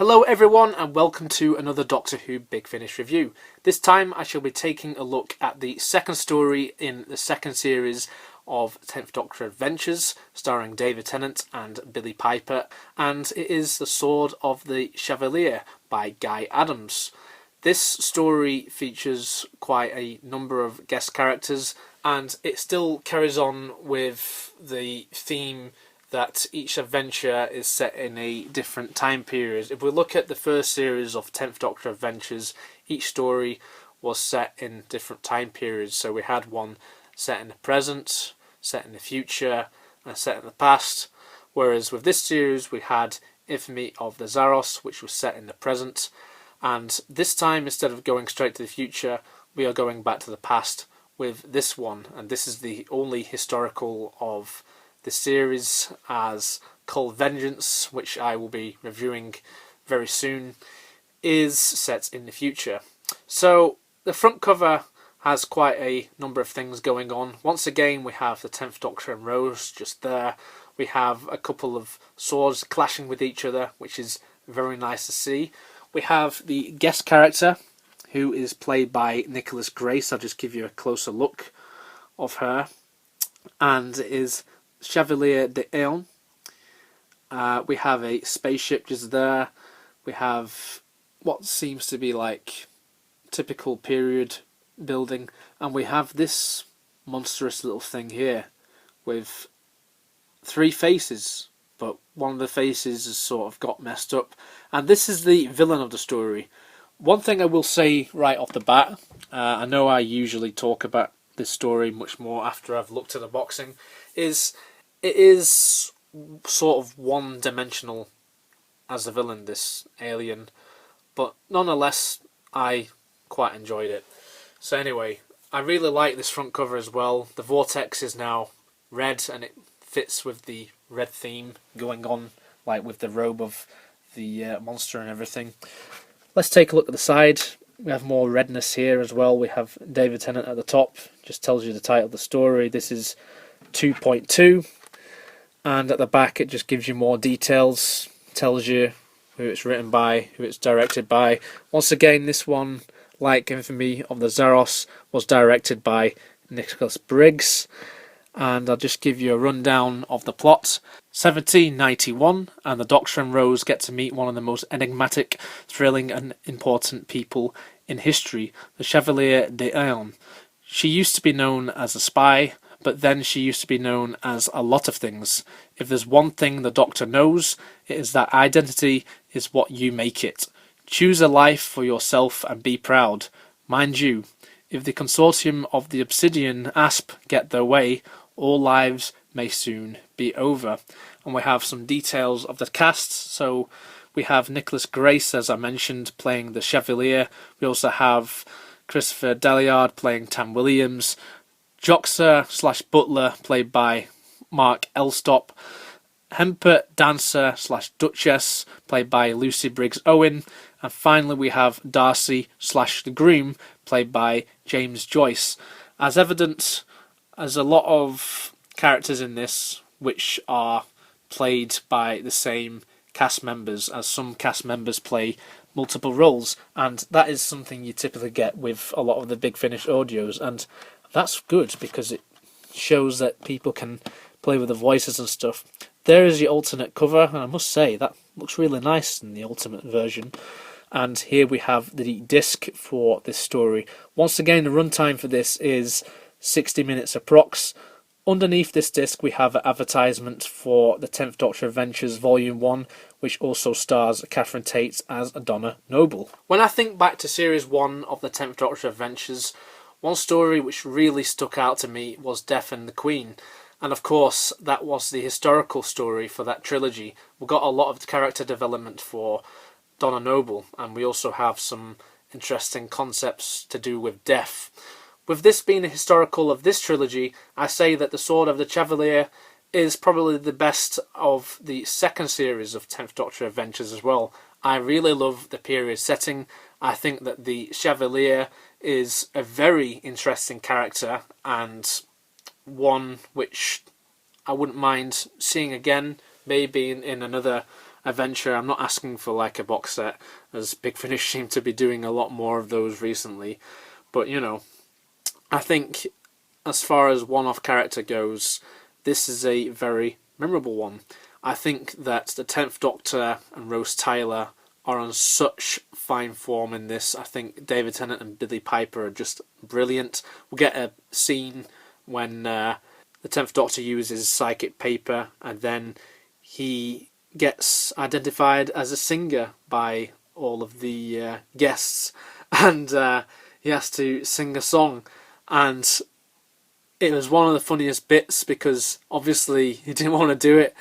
Hello everyone and welcome to another Doctor Who Big Finish review. This time I shall be taking a look at the second story in the second series of 10th Doctor Adventures, starring David Tennant and Billie Piper, and it is The Sword of the Chevalier by Guy Adams. This story features quite a number of guest characters and it still carries on with the theme that each adventure is set in a different time period. If we look at the first series of 10th Doctor Adventures, each story was set in different time periods. So we had one set in the present, set in the future, and set in the past. Whereas with this series we had Infamy of the Zaros, which was set in the present. And this time, instead of going straight to the future, we are going back to the past with this one. And this is the only historical of the series, as Cull Vengeance, which I will be reviewing very soon, is set in the future. So the front cover has quite a number of things going on. Once again we have the 10th Doctor and Rose just there. We have a couple of swords clashing with each other, which is very nice to see. We have the guest character, who is played by Nicholas Grace. I'll just give you a closer look of her, and it is Chevalier d'Eon. We have a spaceship just there. We have what seems to be like typical period building, and we have this monstrous little thing here with three faces, but one of the faces has sort of got messed up, and this is the villain of the story. One thing I will say right off the bat, I know I usually talk about this story much more after I've looked at the boxing, is it is sort of one-dimensional as a villain, this alien, but nonetheless I quite enjoyed it. So anyway, I really like this front cover as well. The vortex is now red and it fits with the red theme going on, like with the robe of the monster and everything. Let's take a look at the side. We have more redness here as well. We have David Tennant at the top, just tells you the title of the story. This is 2.2. And at the back it just gives you more details, tells you who it's written by, who it's directed by. Once again, this one, like Infamy of the Zaros, was directed by Nicholas Briggs. And I'll just give you a rundown of the plot. 1791, and the Doctor and Rose get to meet one of the most enigmatic, thrilling and important people in history, the Chevalier d'Eon. She used to be known as a spy, but then she used to be known as a lot of things. If there's one thing the Doctor knows, it is that identity is what you make it. Choose a life for yourself and be proud. Mind you, if the consortium of the Obsidian Asp get their way, all lives may soon be over. And we have some details of the cast. So we have Nicholas Grace, as I mentioned, playing the Chevalier. We also have Christopher Daliard playing Tam Williams, Joxer / Butler played by Mark Elstop, Hempert Dancer / Duchess played by Lucy Briggs Owen, and finally we have Darcy / the Groom played by James Joyce. As evident, there's a lot of characters in this which are played by the same cast members, as some cast members play multiple roles, and that is something you typically get with a lot of the Big Finish audios, and that's good because it shows that people can play with the voices and stuff. There is the alternate cover, and I must say that looks really nice in the ultimate version. And here we have the disc for this story. Once again, the runtime for this is 60 minutes approx. Underneath this disc we have an advertisement for the 10th Doctor Adventures Volume 1, which also stars Catherine Tate as Donna Noble. When I think back to Series 1 of the 10th Doctor Adventures, one story which really stuck out to me was Death and the Queen. And of course, that was the historical story for that trilogy. We got a lot of character development for Donna Noble, and we also have some interesting concepts to do with death. With this being the historical of this trilogy, I say that The Sword of the Chevalier is probably the best of the second series of 10th Doctor Adventures as well. I really love the period setting. I think that the Chevalier is a very interesting character and one which I wouldn't mind seeing again, maybe in another adventure. I'm not asking for like a box set, as Big Finish seem to be doing a lot more of those recently. But you know, I think as far as one-off character goes, this is a very memorable one. I think that the 10th Doctor and Rose Tyler are on such fine form in this. I think David Tennant and Billie Piper are just brilliant. We'll get a scene when the 10th Doctor uses psychic paper, and then he gets identified as a singer by all of the guests, and he has to sing a song. And it was one of the funniest bits because obviously he didn't want to do it,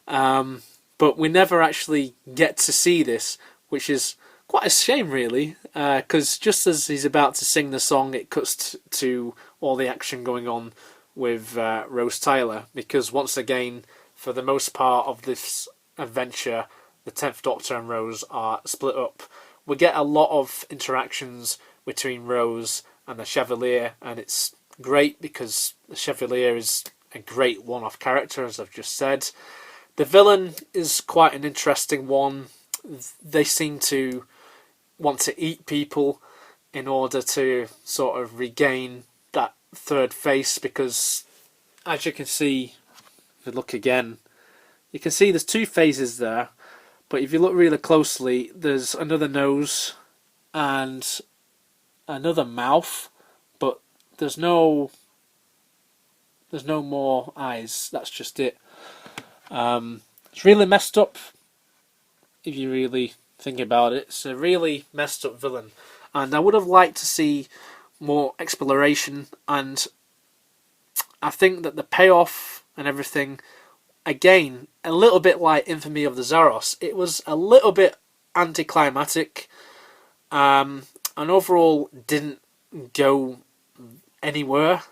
but we never actually get to see this, which is quite a shame really, because just as he's about to sing the song, it cuts to all the action going on with Rose Tyler, because once again, for the most part of this adventure, the 10th Doctor and Rose are split up. We get a lot of interactions between Rose and the Chevalier, and it's great because the Chevalier is a great one-off character, as I've just said. The villain is quite an interesting one. They seem to want to eat people in order to sort of regain that third face, because as you can see, if you look again, you can see there's two faces there, but if you look really closely, there's another nose and another mouth, but there's no more eyes. That's just it. It's really messed up if you really think about it. It's a really messed up villain, and I would have liked to see more exploration, and I think that the payoff and everything, again, a little bit like Infamy of the Zaros, it was a little bit anticlimactic, and overall didn't go anywhere.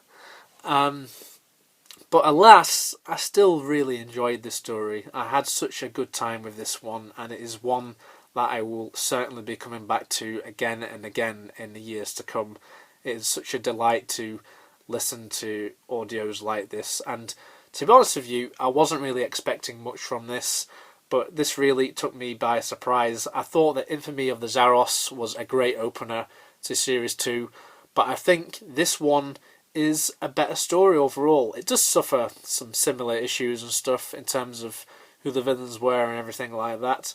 But alas, I still really enjoyed this story. I had such a good time with this one, and it is one that I will certainly be coming back to again and again in the years to come. It is such a delight to listen to audios like this, and to be honest with you, I wasn't really expecting much from this, but this really took me by surprise. I thought that Infamy of the Zaros was a great opener to Series 2, but I think this one is a better story overall. It does suffer some similar issues and stuff in terms of who the villains were and everything like that,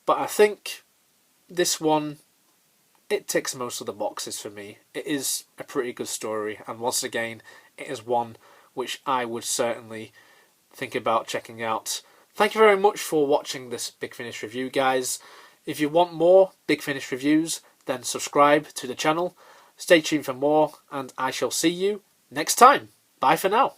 but I think this one, it ticks most of the boxes for me. It is a pretty good story, and once again, it is one which I would certainly think about checking out. Thank you very much for watching this Big Finish review, guys. If you want more Big Finish reviews, then subscribe to the channel. Stay tuned for more, and I shall see you next time. Bye for now.